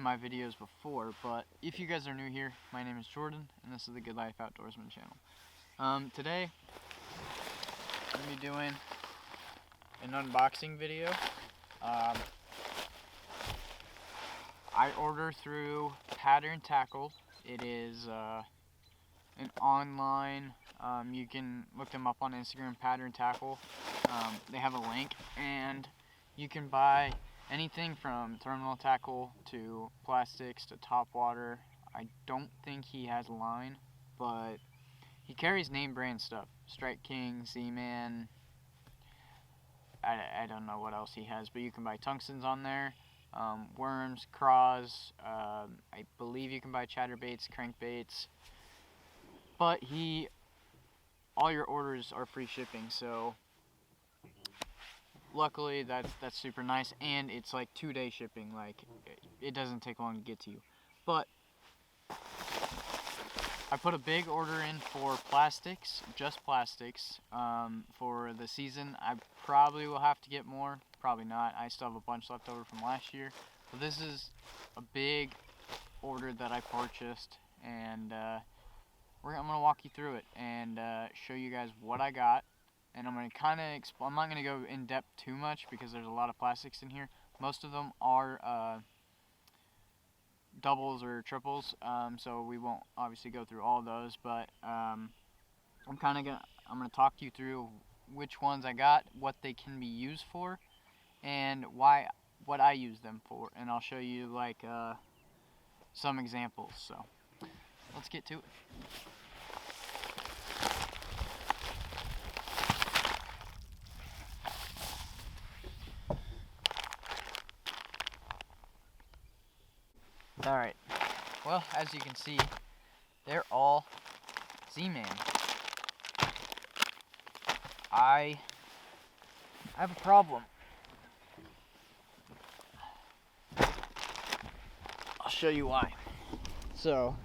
my videos before, but if you guys are new here, my name is Jordan, and this is the GoodLife Outdoorsman channel. Today, I'm going to be doing an unboxing video. I order through Pattern Tackle. It is an online, you can look them up on Instagram, Pattern Tackle. They have a link, and you can buy anything from terminal tackle to plastics to topwater. I don't think he has line, but he carries name brand stuff. Strike King, Z-Man, I don't know what else he has, but you can buy tungstens on there. Worms, craws, I believe you can buy chatterbaits, crankbaits, but all your orders are free shipping, so luckily that's super nice, and it's like 2-day shipping. Like, it doesn't take long to get to you. But I put a big order in for plastics, just plastics, for the season. I probably will have to get more, probably not. I still have a bunch left over from last year. But this is a big order that I purchased, and I'm going to walk you through it and show you guys what I got. And I'm going to kind of I'm not going to go in depth too much because there's a lot of plastics in here. Most of them are doubles or triples, so we won't obviously go through all of those, but I'm going to talk you through which ones I got, what they can be used for, and what I use them for, and I'll show you like some examples. So let's get to it. Alright, well, as you can see, they're all Z-Man. I have a problem. I'll show you why. So,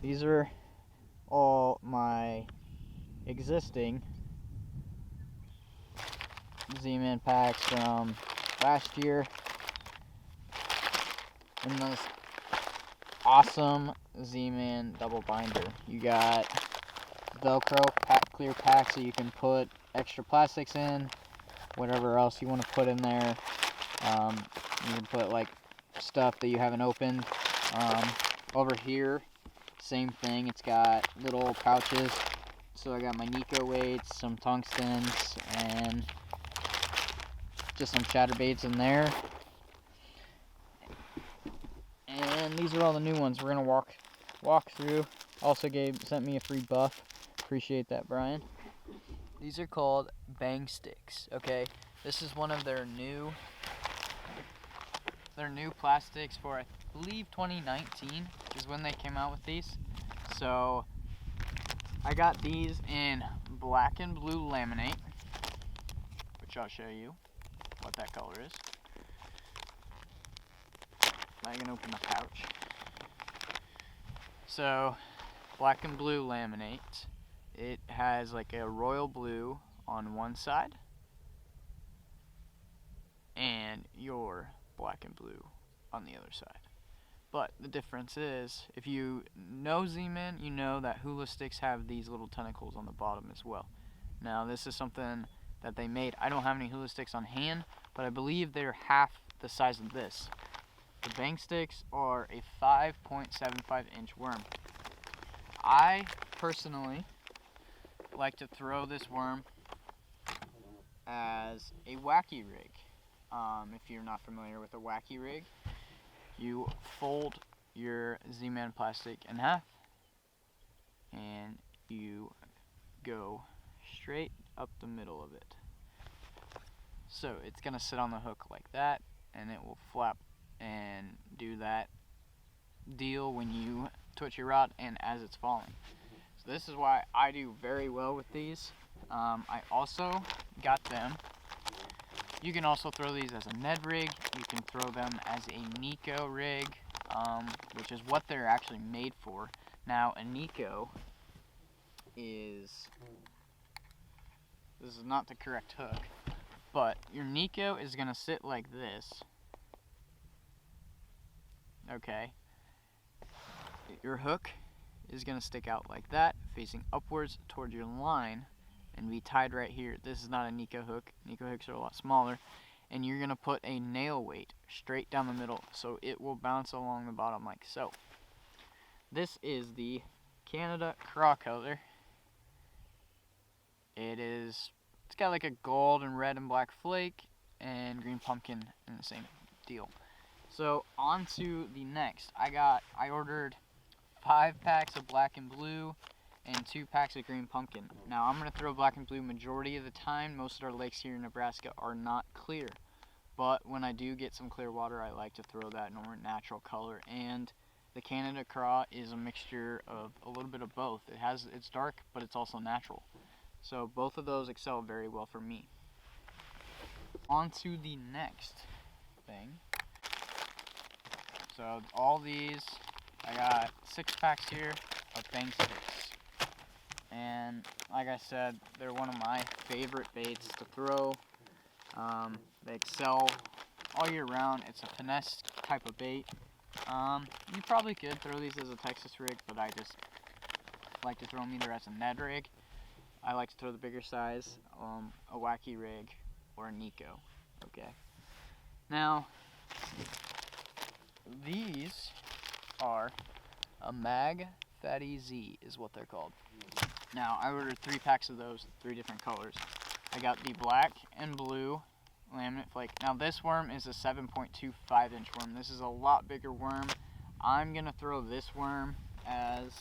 these are all my existing Z-Man packs from last year. In this awesome Z-Man double binder. You got Velcro clear pack, so you can put extra plastics in, whatever else you want to put in there. You can put like stuff that you haven't opened. Over here, same thing. It's got little pouches. So I got my Nico weights, some tungstens, and just some chatterbaits in there. And these are all the new ones we're gonna walk through. Also sent me a free buff. Appreciate that, Brian. These are called bang sticks. Okay, this is one of their new plastics for, I believe, 2019 is when they came out with these. So I got these in black and blue laminate, which I'll show you what that color is. I can open the pouch. So, black and blue laminate. It has like a royal blue on one side, and your black and blue on the other side. But the difference is, if you know Z-Man, you know that hula sticks have these little tentacles on the bottom as well. Now, this is something that they made. I don't have any hula sticks on hand, but I believe they're half the size of this. The bang sticks are a 5.75 inch worm. I personally like to throw this worm as a wacky rig. If you're not familiar with a wacky rig, you fold your Z-Man plastic in half and you go straight up the middle of it. So it's going to sit on the hook like that, and it will flap and do that deal when you twitch your rod and as it's falling. So this is why I do very well with these. I also got them. You can also throw these as a Ned rig. You can throw them as a Nico rig, which is what they're actually made for. Now, a Nico is, this is not the correct hook, but your Nico is going to sit like this. okay, your hook is going to stick out like that, facing upwards toward your line, and be tied right here. This is not a Nico hook. Nico hooks are a lot smaller. And you're going to put a nail weight straight down the middle, so it will bounce along the bottom like so. This is the Canada Craw color. It's got like a gold and red and black flake and green pumpkin in the same deal. So on to the next. I ordered 5 packs of black and blue and 2 packs of green pumpkin. Now I'm going to throw black and blue majority of the time. Most of our lakes here in Nebraska are not clear. But when I do get some clear water, I like to throw that more natural color. And the Canada Craw is a mixture of a little bit of both. It's dark, but it's also natural. So both of those excel very well for me. On to the next thing. So all these, I got 6 packs here of Bang Sticks. And like I said, they're one of my favorite baits to throw. They excel all year round. It's a finesse type of bait. You probably could throw these as a Texas rig, but I just like to throw them either as a Ned rig. I like to throw the bigger size, a wacky rig, or a Nico. Okay. Now, these are a Mag Fatty Z is what they're called. Now, I ordered 3 packs of those, 3 different colors. I got the black and blue laminate flake. Now this worm is a 7.25 inch worm. This is a lot bigger worm. I'm gonna throw this worm as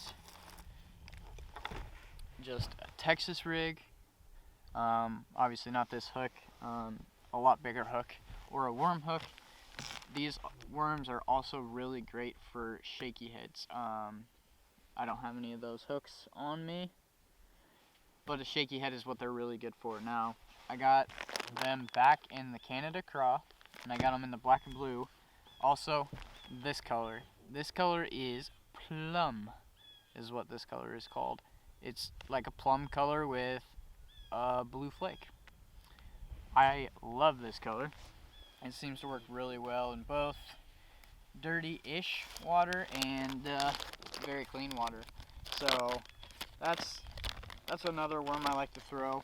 just a Texas rig. Obviously not this hook, a lot bigger hook, or a worm hook. These worms are also really great for shaky heads. I don't have any of those hooks on me, but a shaky head is what they're really good for. Now, I got them back in the Canada Craw, and I got them in the black and blue. Also, this color. This color is plum, is what this color is called. It's like a plum color with a blue flake. I love this color. It seems to work really well in both dirty-ish water and very clean water. So that's another worm I like to throw.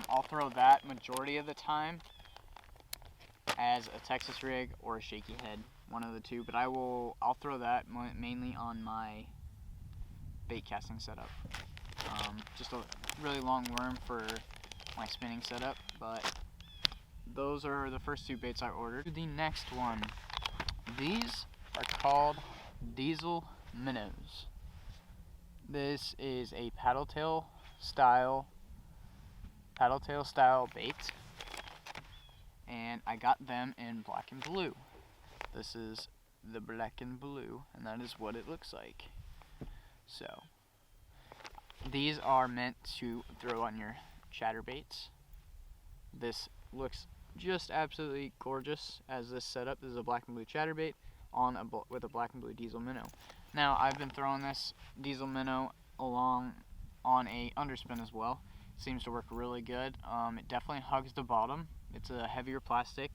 I'll throw that majority of the time as a Texas rig or a shaky head, one of the two. But I'll throw that mainly on my bait casting setup. Just a really long worm for my spinning setup. But those are the first 2 baits I ordered. The next one. These are called diesel minnows. This is a paddle tail style bait, and I got them in black and blue. This is the black and blue, and that is what it looks like. So these are meant to throw on your chatterbaits. This looks just absolutely gorgeous as this setup. This is a black and blue chatterbait with a black and blue diesel minnow. Now I've been throwing this diesel minnow along on a underspin as well. Seems to work really good. It definitely hugs the bottom. It's a heavier plastic.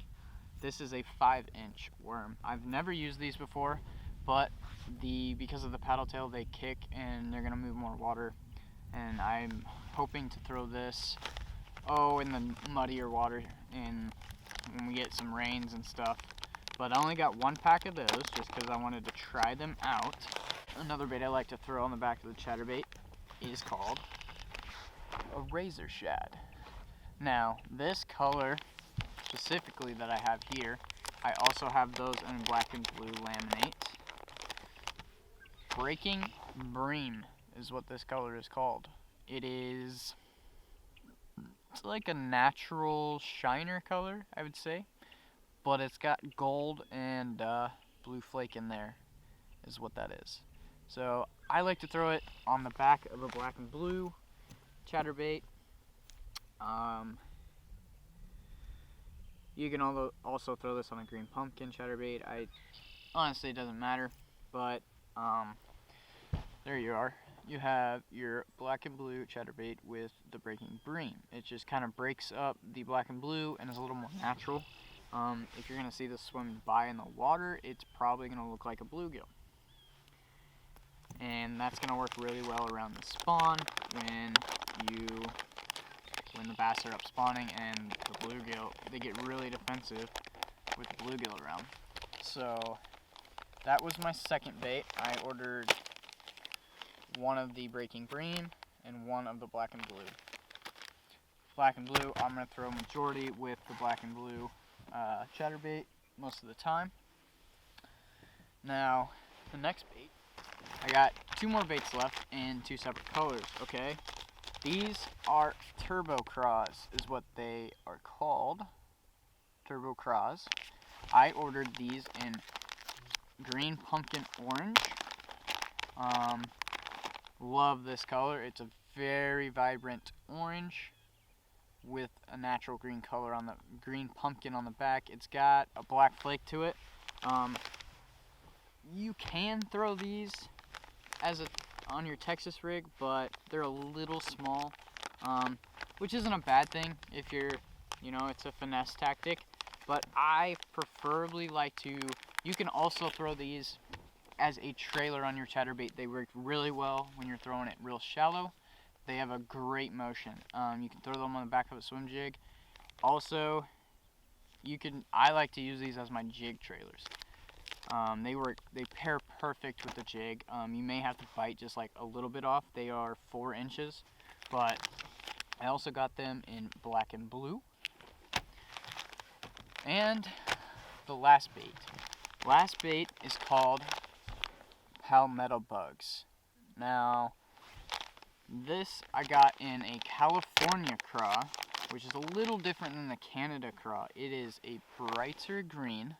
This is a 5-inch worm. I've never used these before, but because of the paddle tail, they kick and they're gonna move more water. And I'm hoping to throw this in the muddier water and when we get some rains and stuff. But I only got 1 pack of those just because I wanted to try them out. Another bait I like to throw on the back of the chatterbait is called a razor shad. Now, this color specifically that I have here, I also have those in black and blue laminate. Breaking Bream is what this color is called. It's like a natural shiner color, I would say, but it's got gold and blue flake in there, is what that is. So I like to throw it on the back of a black and blue chatterbait. You can also throw this on a green pumpkin chatterbait. Honestly, it doesn't matter, but there you are. You have your black and blue chatterbait with the Breaking Bream. It just kind of breaks up the black and blue and is a little more natural. If you're going to see this swimming by in the water, it's probably going to look like a bluegill. And that's going to work really well around the spawn when the bass are up spawning and the bluegill, they get really defensive with the bluegill around. So that was my second bait. I ordered one of the breaking bream and one of the black and blue. Black and blue, I'm going to throw majority with the black and blue chatterbait most of the time. Now, the next bait, I got two more baits left in two separate colors, okay? These are Turbo Craws, is what they are called. Turbo Craws. I ordered these in green pumpkin orange. Love this color. It's a very vibrant orange with a natural green color on the green pumpkin on the back. It's got a black flake to it. You can throw these on your Texas rig, but they're a little small, which isn't a bad thing if you're, it's a finesse tactic. But I preferably like to, you can also throw these as a trailer on your chatterbait. They work really well when you're throwing it real shallow. They have a great motion. You can throw them on the back of a swim jig. Also, I like to use these as my jig trailers. They pair perfect with the jig. You may have to bite just like a little bit off. They are 4 inches, but I also got them in black and blue. And the last bait. Last bait is called Palmetto Bugs. Now, this I got in a California craw, which is a little different than the Canada craw. It is a brighter green.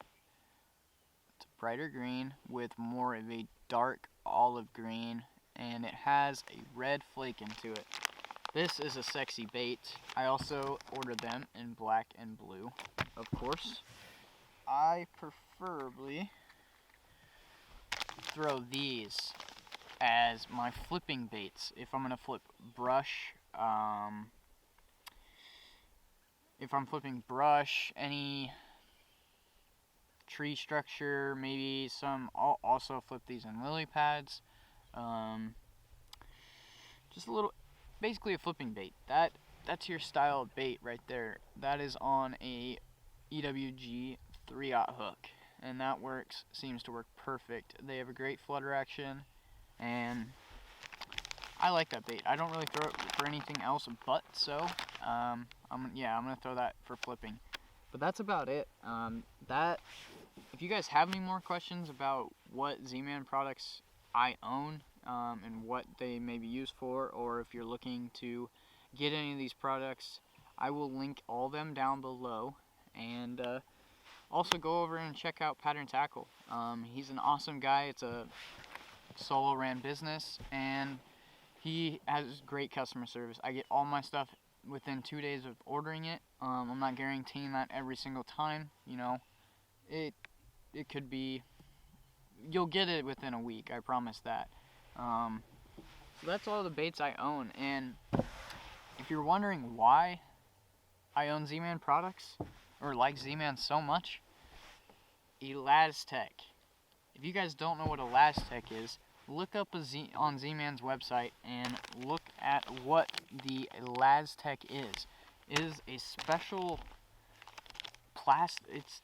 It's a brighter green with more of a dark olive green, and it has a red flake into it. This is a sexy bait. I also ordered them in black and blue, of course. I preferably throw these as my flipping baits if I'm going to flip brush. If I'm flipping brush, any tree structure, maybe I'll also flip these in lily pads. Just a little, basically a flipping bait. That's your style of bait right there. That is on a EWG 3/0 hook, and that seems to work perfect. They have a great flutter action, and I like that bait. I don't really throw it for anything else but so. I'm gonna throw that for flipping. But that's about it. If you guys have any more questions about what Z-Man products I own and what they may be used for, or if you're looking to get any of these products, I will link all them down below. And also go over and check out Pattern Tackle. He's an awesome guy. It's a solo ran business, and he has great customer service. I get all my stuff within 2 days of ordering it. I'm not guaranteeing that every single time. It could be, you'll get it within a week, I promise that. So that's all the baits I own. And if you're wondering why I own Z-Man products or like Z-Man so much, ElasTech. If you guys don't know what ElasTech is, look up on Z-Man's website and look at what the ElasTech is. It is a special plastic. It's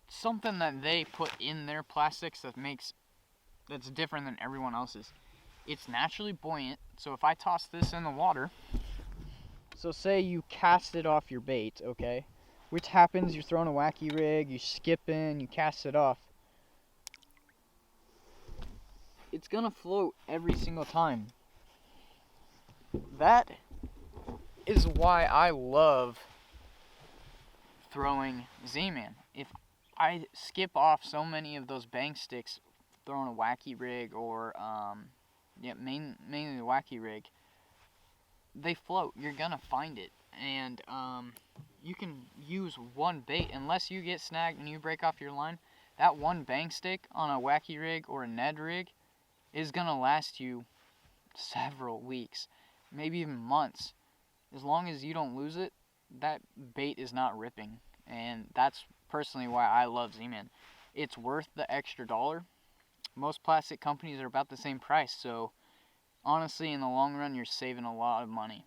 something that they put in their plastics that's different than everyone else's. It's naturally buoyant, so if I toss this in the water, so say you cast it off your bait, okay? Which happens, you're throwing a wacky rig, you skip in, you cast it off. It's gonna float every single time. That is why I love throwing Z-Man. If I skip off so many of those bank sticks throwing a wacky rig or mainly the wacky rig, they float. You're gonna find it. And you can use one bait unless you get snagged and you break off your line. That one bang stick on a wacky rig or a Ned rig is gonna last you several weeks, maybe even months. As long as you don't lose it, that bait is not ripping. And that's personally why I love Z-Man. It's worth the extra $1. Most plastic companies are about the same price, so honestly, in the long run, you're saving a lot of money.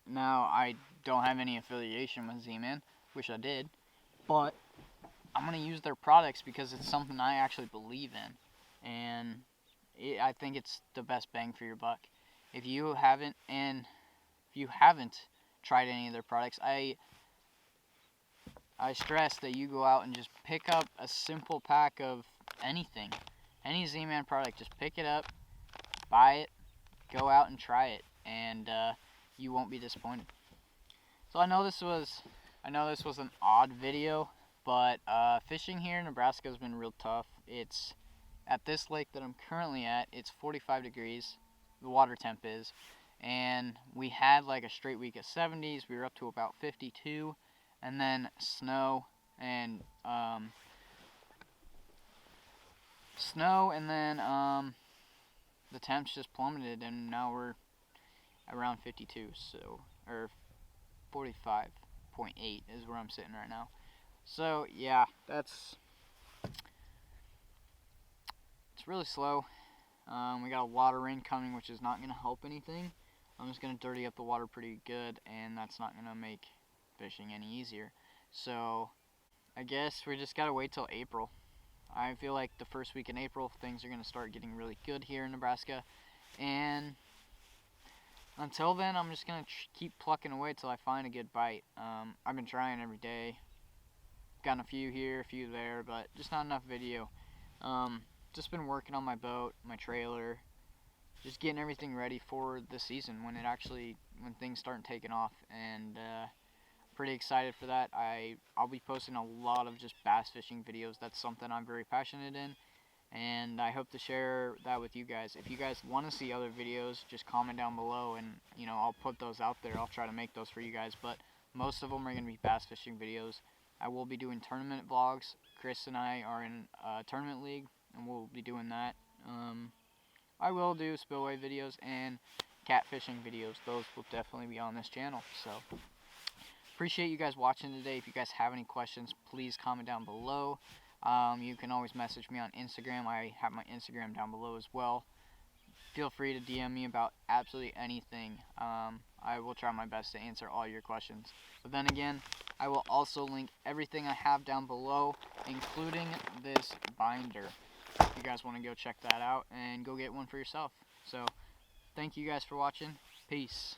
Now, I don't have any affiliation with Z-Man. Wish I did. But I'm going to use their products because it's something I actually believe in. And I think it's the best bang for your buck. If you haven't tried any of their products, I stress that you go out and just pick up a simple pack of anything. Any Z-Man product, just pick it up, buy it, go out and try it, and you won't be disappointed. So I know this was an odd video, but fishing here in Nebraska has been real tough. It's at this lake that I'm currently at, it's 45 degrees, the water temp is, and we had like a straight week of 70s. We were up to about 52, and then snow, and the temps just plummeted, and now we're around 52, so, or 45.8 is where I'm sitting right now. So yeah, it's really slow. We got a lot of rain coming, which is not going to help anything. I'm just going to dirty up the water pretty good, and that's not going to make fishing any easier. So I guess we just got to wait till April. I feel like the first week in April, things are going to start getting really good here in Nebraska. And until then, I'm just going to keep plucking away till I find a good bite. I've been trying every day. Gotten a few here, a few there, but just not enough video. Just been working on my boat, my trailer, just getting everything ready for the season when things start taking off, and pretty excited for that. I'll be posting a lot of just bass fishing videos. That's something I'm very passionate in, and I hope to share that with you guys. If you guys want to see other videos, just comment down below, and I'll put those out there. I'll try to make those for you guys, but most of them are going to be bass fishing videos. I will be doing tournament vlogs. Chris and I are in a tournament league, and we'll be doing that. I will do spillway videos and catfishing videos. Those will definitely be on this channel. So appreciate you guys watching today. If you guys have any questions, please comment down below. You can always message me on Instagram. I have my Instagram down below as well. Feel free to DM me about absolutely anything. I will try my best to answer all your questions. But then again, I will also link everything I have down below, including this binder. If you guys want to go check that out and go get one for yourself. So, thank you guys for watching. Peace.